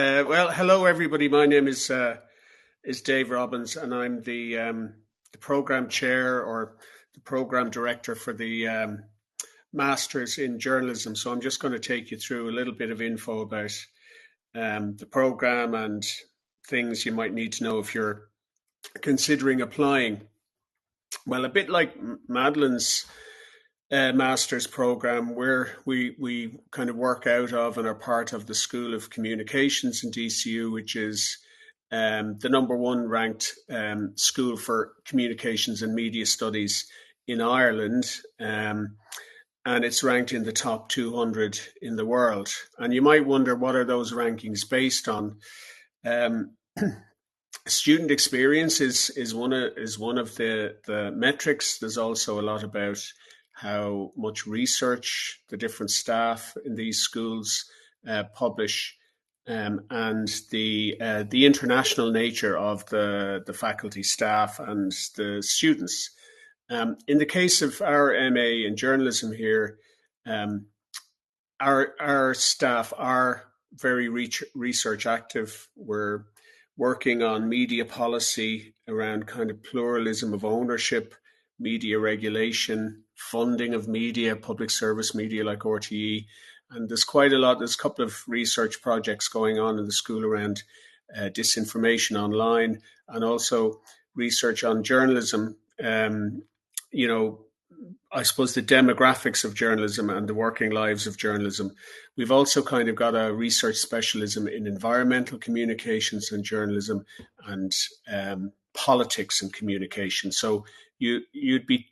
Well, hello everybody. My name is Dave Robbins, and I'm the program chair or the program director for the Masters in Journalism. So I'm just going to take you through a little bit of info about the program and things you might need to know if you're considering applying. Well, a bit like Madeline's master's program, where we kind of work out of and are part of the School of Communications in DCU, which is the number one ranked school for communications and media studies in Ireland. And it's ranked in the top 200 in the world. And you might wonder, what are those rankings based on? Student experience is one of the metrics. There's also a lot about how much research the different staff in these schools publish, and the international nature of the faculty, staff, and the students. In the case of our MA in journalism here, our staff are very research active. We're working on media policy around kind of pluralism of ownership, media regulation, funding of media, public service media like RTE. And there's quite a lot, there's a couple of research projects going on in the school around disinformation online, and also research on journalism. I suppose the demographics of journalism and the working lives of journalism. We've also kind of got a research specialism in environmental communications and journalism, and politics and communication. So you'd be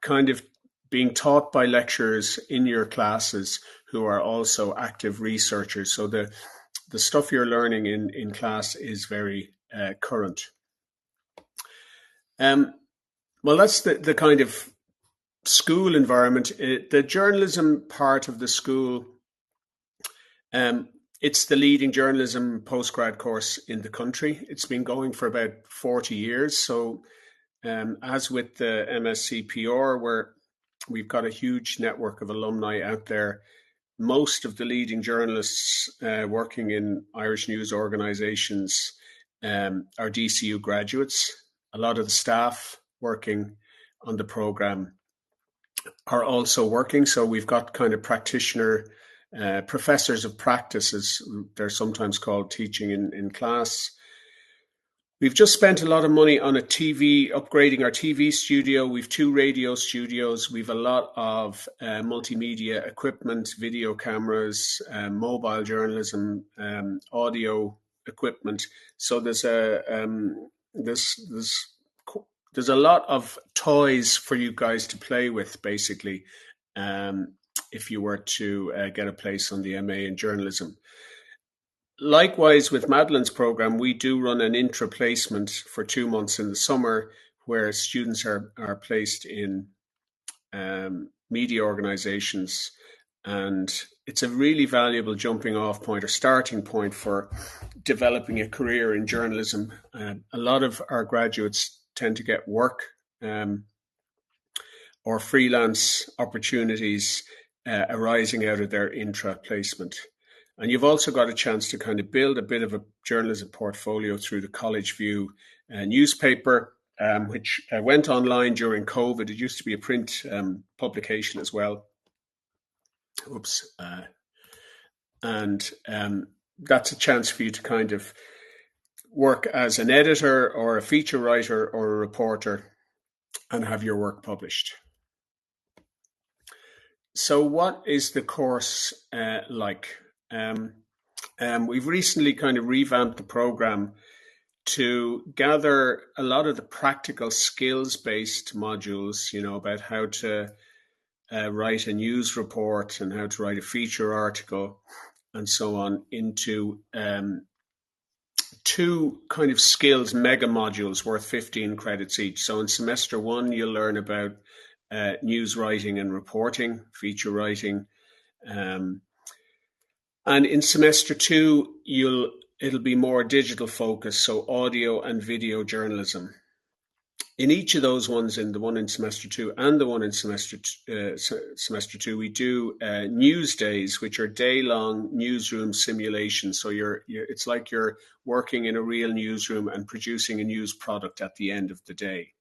kind of being taught by lecturers in your classes who are also active researchers. So the stuff you're learning in class is very current. Well, that's the kind of school environment. The journalism part of the school, it's the leading journalism postgrad course in the country. It's been going for about 40 years. So as with the MSc-PR, we've got a huge network of alumni out there. Most of the leading journalists working in Irish news organisations are DCU graduates. A lot of the staff working on the programme are also working. So we've got kind of practitioner, professors of practice, as they're sometimes called, teaching in class. We've just spent a lot of money on upgrading our TV studio. We've 2 radio studios. We've a lot of multimedia equipment, video cameras, mobile journalism, audio equipment. So there's a lot of toys for you guys to play with, basically, if you were to get a place on the MA in journalism. Likewise, with Madeline's program, we do run an intra-placement for 2 months in the summer, where students are placed in media organisations, and it's a really valuable jumping off point or starting point for developing a career in journalism. A lot of our graduates tend to get work or freelance opportunities arising out of their intra-placement. And you've also got a chance to kind of build a bit of a journalism portfolio through the College View newspaper, which went online during COVID. It used to be a print publication as well. And that's a chance for you to kind of work as an editor or a feature writer or a reporter and have your work published. So what is the course like? We've recently kind of revamped the program to gather a lot of the practical skills-based modules, about how to write a news report and how to write a feature article and so on, into 2 kind of skills mega modules worth 15 credits each. So in semester 1, you'll learn about news writing and reporting, feature writing. And in semester 2, it'll be more digital focused, so audio and video journalism. in each of those ones, in the one in semester 2 and the one in semester 2, we do news days, which are day-long newsroom simulations. So it's like you're working in a real newsroom and producing a news product at the end of the day.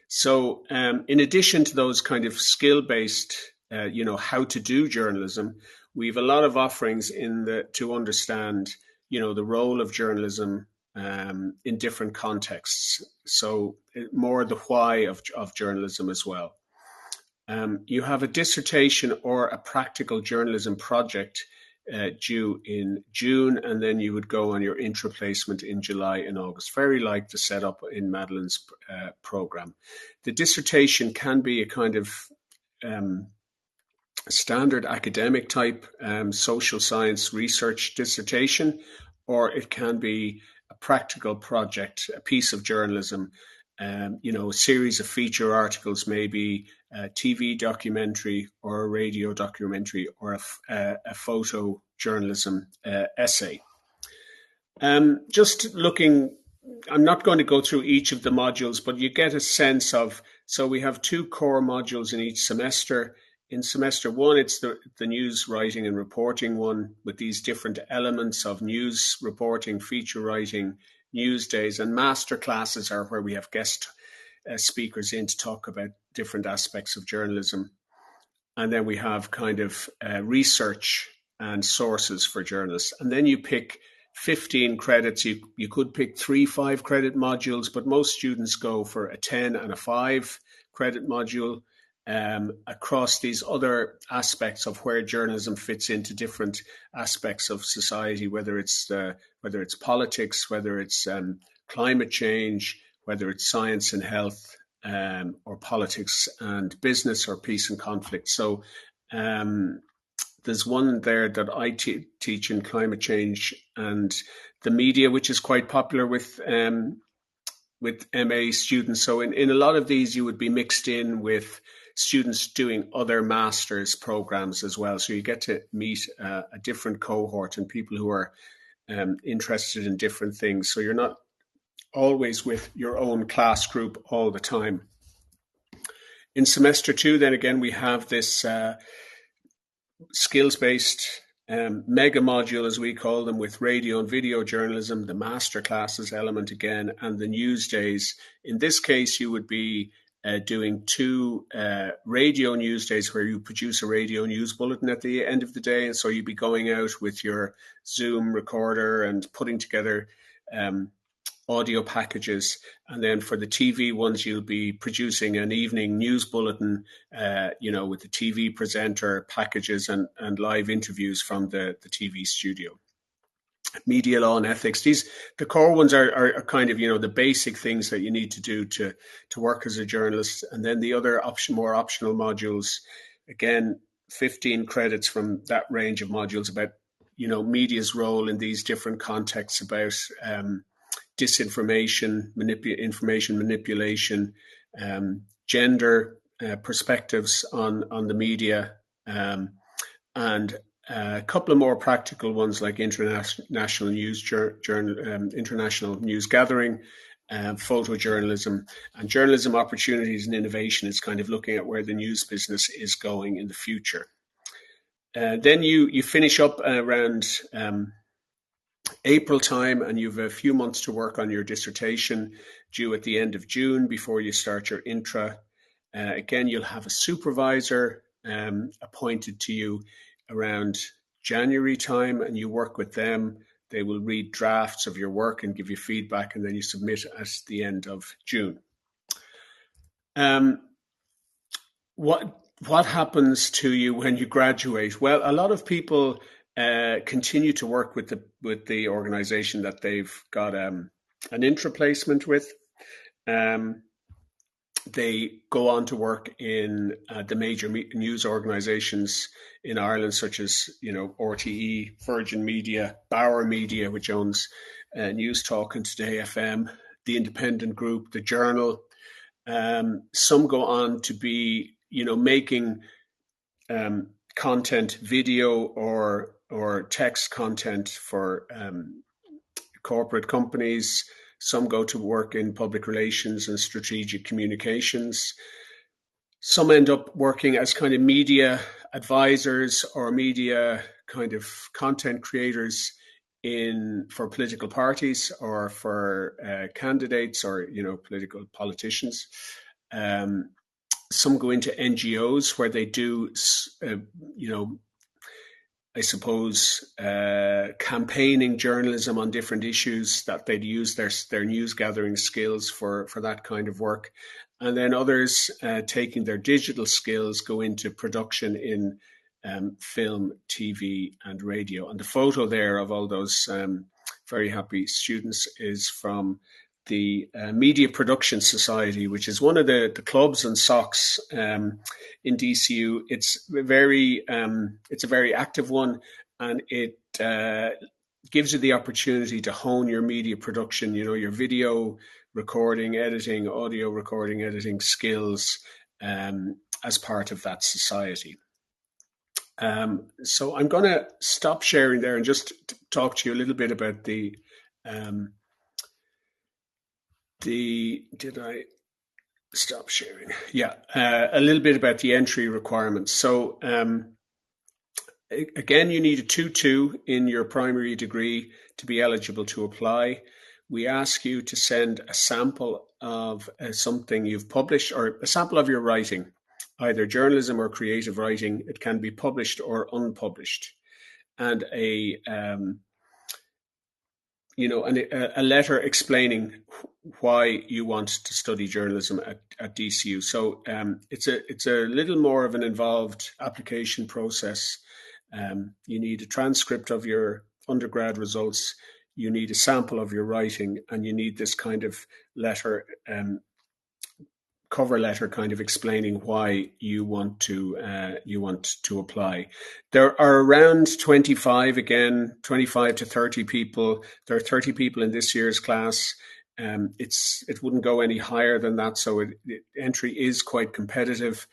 So in addition to those kind of skill-based, how to do journalism, we have a lot of offerings to understand, the role of journalism in different contexts. So more the why of journalism as well. You have a dissertation or a practical journalism project due in June, and then you would go on your intra-placement in July and August, very like the setup in Madeline's program. The dissertation can be a kind of standard academic type social science research dissertation, or it can be a practical project, a piece of journalism, a series of feature articles, maybe a TV documentary or a radio documentary or a photo journalism essay. Just looking, I'm not going to go through each of the modules, but you get a sense of, so we have 2 core modules in each semester. In semester 1, it's the news writing and reporting one, with these different elements of news reporting, feature writing, news days, and master classes are where we have guest speakers in to talk about different aspects of journalism. And then we have kind of research and sources for journalists. And then you pick 15 credits. You could pick 3 5-credit modules, but most students go for a 10 and a 5-credit module across these other aspects of where journalism fits into different aspects of society, whether it's politics, whether it's climate change, whether it's science and health, or politics and business, or peace and conflict. So there's one there that I teach in climate change and the media, which is quite popular with MA students. So in a lot of these, you would be mixed in with students doing other master's programs as well. So you get to meet a different cohort and people who are interested in different things. So you're not always with your own class group all the time. In semester 2, then again, we have this skills-based mega module, as we call them, with radio and video journalism, the master classes element again, and the news days. In this case, you would be doing 2 radio news days where you produce a radio news bulletin at the end of the day. And so you'd be going out with your Zoom recorder and putting together audio packages. And then for the TV ones, you'll be producing an evening news bulletin, with the TV presenter, packages and live interviews from the TV studio. Media law and ethics. The core ones are kind of, the basic things that you need to do to work as a journalist. And then the other more optional modules, again, 15 credits from that range of modules about, media's role in these different contexts, about disinformation, information manipulation, gender perspectives on the media, and a couple of more practical ones like international news international news gathering, photojournalism, and journalism opportunities and innovation is kind of looking at where the news business is going in the future. Then you finish up around April time, and you have a few months to work on your dissertation, due at the end of June before you start your intra. Again, you'll have a supervisor appointed to you around January time, and you work with them. They will read drafts of your work and give you feedback, and then you submit at the end of June. What happens to you when you graduate? Well, a lot of people continue to work with the organization that they've got an intra-placement with. They go on to work in the major news organizations in Ireland, such as, RTE, Virgin Media, Bauer Media, which owns News Talk and Today FM, the Independent Group, the Journal. Some go on to be, making content, video or text content for corporate companies, Some go to work in public relations and strategic communications. Some end up working as kind of media advisors or media kind of content creators for political parties or for candidates or political politicians. Some go into NGOs where they do I suppose campaigning journalism on different issues that they'd use their news gathering skills for that kind of work. And then others taking their digital skills go into production in film, TV, and radio. And the photo there of all those very happy students is from the Media Production Society, which is one of the clubs and SOCs in DCU. It's a very active one, and it gives you the opportunity to hone your media production, your video recording, editing, audio recording, editing skills as part of that society. So I'm going to stop sharing there and just talk to you a little bit about did I stop sharing? Yeah, a little bit about the entry requirements. So again, you need a 2.2 in your primary degree to be eligible to apply. We ask you to send a sample of something you've published or a sample of your writing, either journalism or creative writing. It can be published or unpublished, and a letter explaining why you want to study journalism at DCU. So it's a little more of an involved application process. You need a transcript of your undergrad results. You need a sample of your writing, and you need this kind of letter, cover letter, kind of explaining why you want to apply. There are around 25 to 30 people. There are 30 people in this year's class. It wouldn't go any higher than that, so entry is quite competitive.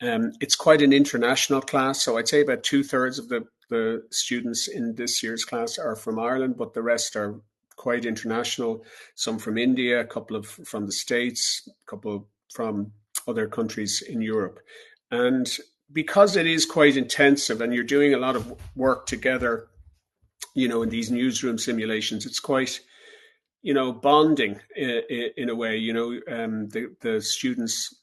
It's quite an international class, so I'd say about 2/3 of the students in this year's class are from Ireland, but the rest are quite international. Some from India, a couple from the States, a couple from other countries in Europe. And because it is quite intensive and you're doing a lot of work together, in these newsroom simulations, it's quite, bonding in a way. The students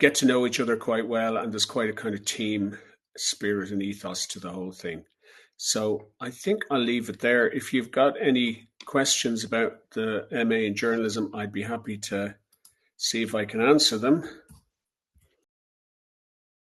get to know each other quite well, and there's quite a kind of team spirit and ethos to the whole thing. So I think I'll leave it there. If you've got any questions about the MA in journalism, I'd be happy to see if I can answer them.